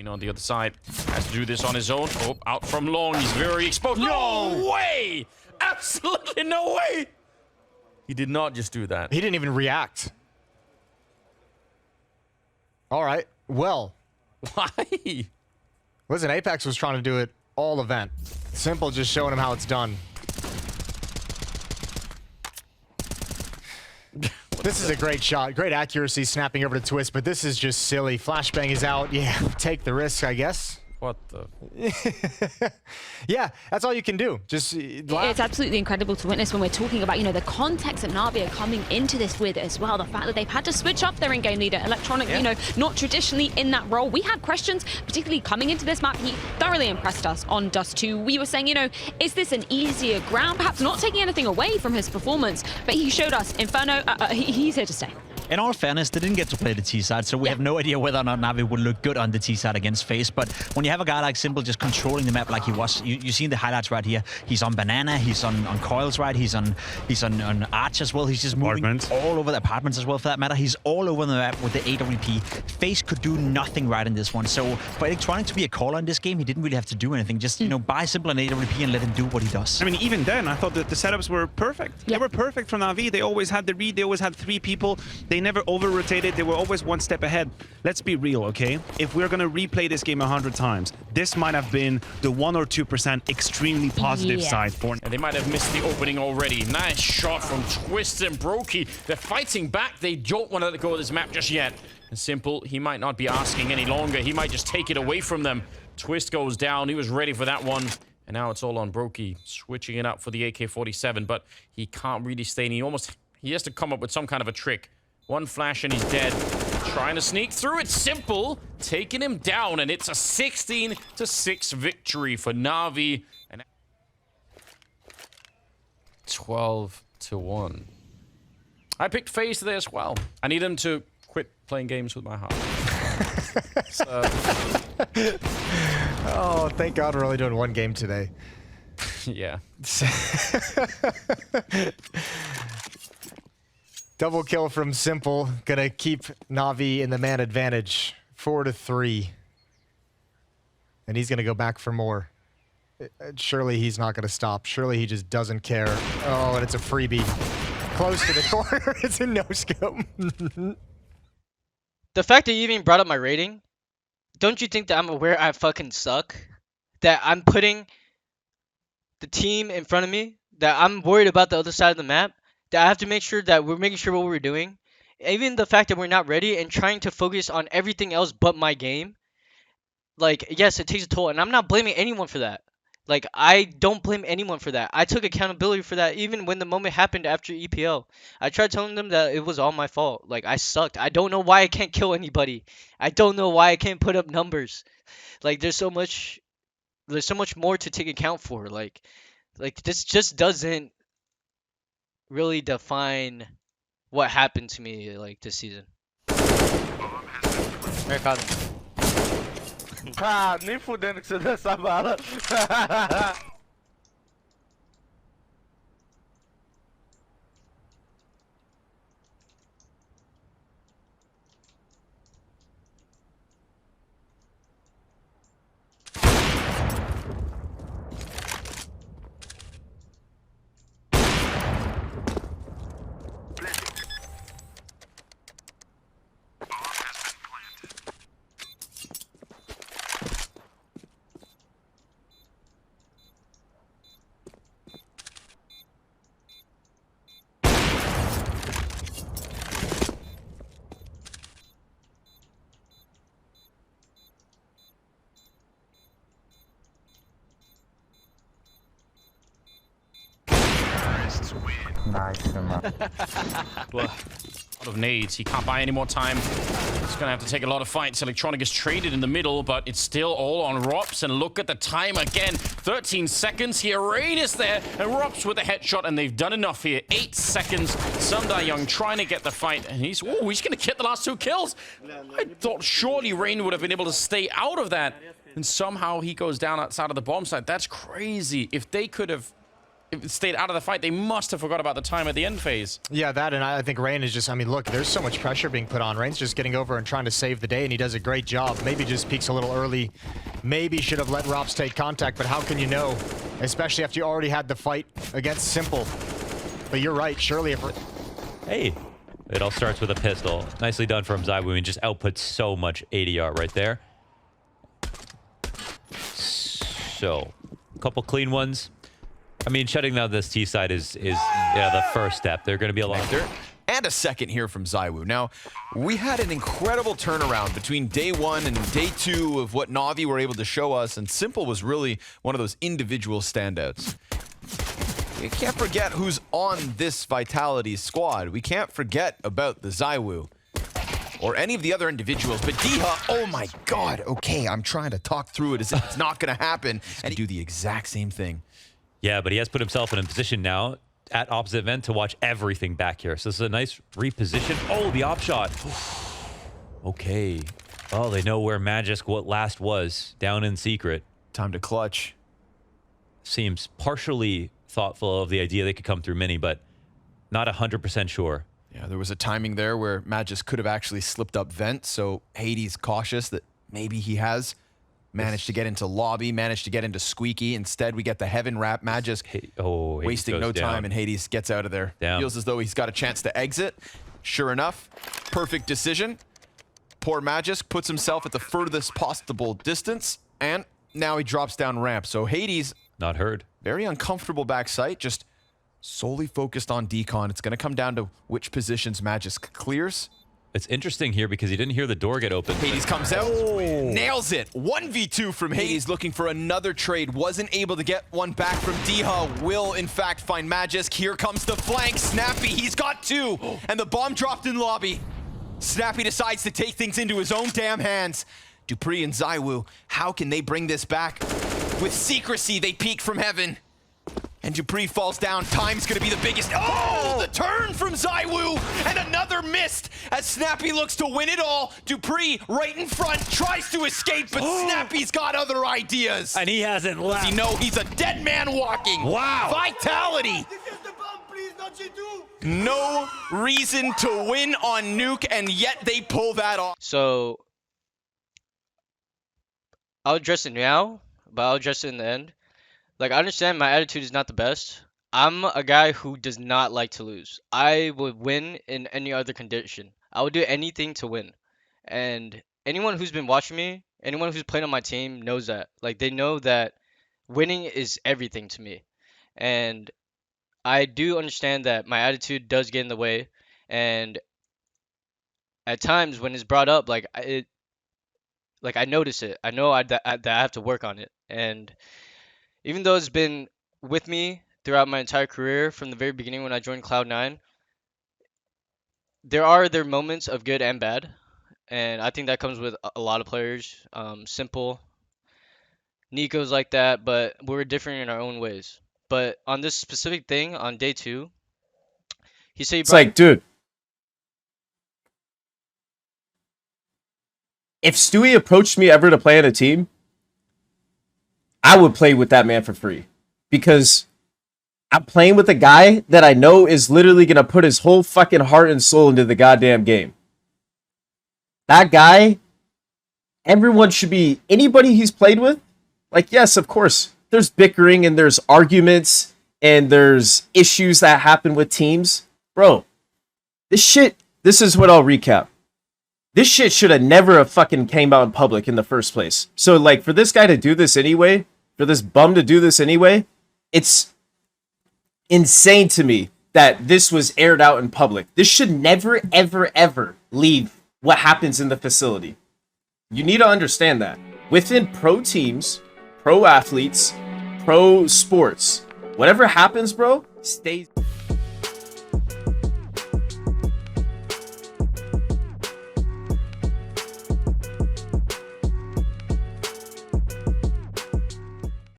On the other side, has to do this on his own. Oh, out from long, he's very exposed. No way! Absolutely no way! He did not just do that. He didn't even react. All right, well. Why? Listen, Apex was trying to do it all event. Simple just showing him how it's done. This is a great shot. Great accuracy snapping over to Twist, but this is just silly. Flashbang is out. Yeah, take the risk, I guess. What the? Yeah, that's all you can do. Just laugh. It's absolutely incredible to witness when we're talking about, you know, the context that NaVi are coming into this with as well. The fact that they've had to switch up their in-game leader. Electronic, you know, not traditionally in that role. We had questions, particularly coming into this map. He thoroughly impressed us on Dust 2. We were saying, you know, is this an easier ground? Perhaps not taking anything away from his performance, but he showed us Inferno, he's here to stay. In all fairness, they didn't get to play the T side, so we have no idea whether or not NaVi would look good on the T side against FaZe. But when you have a guy like Simple just controlling the map like he was, you seen the highlights right here. He's on Banana, he's on Coils, right? He's on Arch as well. He's just moving all over the apartments as well, for that matter. He's all over the map with the AWP. FaZe could do nothing right in this one. So for Electronic to be a caller in this game, he didn't really have to do anything. Just you know, buy Simple an AWP and let him do what he does. I mean, even then, I thought that the setups were perfect. They were perfect from NaVi. They always had the read. They always had 3 people. They never over-rotated. They were always one step ahead. Let's be real, okay? If we're gonna replay this game 100 times, this might have been the 1 or 2% extremely positive side for. And they might have missed the opening already. Nice shot from Twist and Brokey. They're fighting back. They don't want to let go of this map just yet. And Simple, he might not be asking any longer. He might just take it away from them. Twist goes down. He was ready for that one. And now it's all on Brokey, switching it up for the AK-47, but he can't really stay. And he has to come up with some kind of a trick. One flash and he's dead. Trying to sneak through it. Simple taking him down, and it's a 16-6 victory for NaVi. And 12-1. I picked FaZe today as well. I need him to quit playing games with my heart. So. Oh, thank God we're only doing 1 game today. Yeah. Double kill from Simple. Gonna keep NaVi in the man advantage. 4-3. And he's gonna go back for more. Surely he's not gonna stop. Surely he just doesn't care. Oh, and it's a freebie. Close to the corner. It's a no-scope. The fact that you even brought up my rating, don't you think that I'm aware I fucking suck? That I'm putting the team in front of me? That I'm worried about the other side of the map? That I have to make sure that we're making sure what we're doing? Even the fact that we're not ready and trying to focus on everything else but my game? Like, yes, it takes a toll, and I'm not blaming anyone for that. Like, I don't blame anyone for that. I took accountability for that even when the moment happened after EPL. I tried telling them that it was all my fault. Like, I sucked. I don't know why I can't kill anybody. I don't know why I can't put up numbers. Like, there's so much more to take account for. Like this just doesn't really define what happened to me like this season. Mercado. Ah, nem fudendo que você deu essa bala. Nice. Well, a lot of nades. He can't buy any more time. He's gonna have to take a lot of fights. Electronic is traded in the middle, but it's still all on Rops. And look at the time again. 13 seconds here. Rain is there, and Rops with a headshot, and they've done enough here. 8 seconds. Sundar Young trying to get the fight, and he's gonna get the last 2 kills. I thought surely Rain would have been able to stay out of that, and somehow he goes down outside of the bomb site. That's crazy. If they could have stayed out of the fight, they must have forgot about the time at the end phase. Yeah, that, and I think Rain is just, I mean, look, there's so much pressure being put on. Rain's just getting over and trying to save the day, and he does a great job. Maybe just peaks a little early. Maybe should have let Rops take contact, but how can you know? Especially after you already had the fight against Simple. But you're right, surely if... Hey, it all starts with a pistol. Nicely done from ZywOo, and just outputs so much ADR right there. So, a couple clean ones. I mean, shutting down this T side is yeah, the first step. They're going to be a lot. And a second here from ZywOo. Now, we had an incredible turnaround between day 1 and day 2 of what NaVi were able to show us, and Simple was really one of those individual standouts. You can't forget who's on this Vitality squad. We can't forget about the ZywOo or any of the other individuals, but Diha, oh my god, okay, I'm trying to talk through it as if it's not going to happen, and do the exact same thing. Yeah, but he has put himself in a position now at opposite vent to watch everything back here. So this is a nice reposition. Oh, the op shot. Okay. Oh, they know where Magisk what last was, down in secret. Time to clutch. Seems partially thoughtful of the idea they could come through mini, but not 100% sure. Yeah, there was a timing there where Magisk could have actually slipped up vent, so Hades cautious that maybe he has managed to get into lobby, managed to get into Squeaky. Instead, we get the heaven wrap. Magisk wasting no time, and Hades gets out of there. Feels as though he's got a chance to exit. Sure enough, perfect decision. Poor Magisk puts himself at the furthest possible distance, and now he drops down ramp. So Hades, not heard. Very uncomfortable backside, just solely focused on decon. It's going to come down to which positions Magisk clears. It's interesting here because he didn't hear the door get open. Hades comes out, nails it. 1v2 from Hades, looking for another trade. Wasn't able to get one back from Diha. Will, in fact, find Magisk. Here comes the flank. Snappy, he's got 2. And the bomb dropped in lobby. Snappy decides to take things into his own damn hands. dupreeh and ZywOo, how can they bring this back? With secrecy, they peek from heaven. And dupreeh falls down. Time's gonna be the biggest. Oh, the turn from ZywOo, and another missed as Snappy looks to win it all. dupreeh right in front, tries to escape, but Snappy's got other ideas. And he hasn't left. Does he know he's a dead man walking? Wow. Vitality. No reason to win on Nuke, and yet they pull that off. So, I'll address it now, but I'll address it in the end. Like, I understand my attitude is not the best. I'm a guy who does not like to lose. I would win in any other condition. I would do anything to win. And anyone who's been watching me, anyone who's played on my team knows that. Like, they know that winning is everything to me. And I do understand that my attitude does get in the way. And at times when it's brought up, like, I notice it. I know that I have to work on it. And even though it's been with me throughout my entire career from the very beginning when I joined Cloud9, there are moments of good and bad, and I think that comes with a lot of players. Simple, Niko's like that, but we're different in our own ways. But on this specific thing, on day 2, he said, it's like, dude, if Stewie approached me ever to play on a team, I would play with that man for free, because I'm playing with a guy that I know is literally going to put his whole fucking heart and soul into the goddamn game. That guy, everyone should be, anybody he's played with, like, yes, of course, there's bickering and there's arguments and there's issues that happen with teams. Bro, this is what I'll recap. This shit should have never have fucking came out in public in the first place. So, like, for this guy to do this anyway, for this bum to do this anyway, it's insane to me that this was aired out in public. This should never, ever, ever leave what happens in the facility. You need to understand that. Within pro teams, pro athletes, pro sports, whatever happens, bro, stays...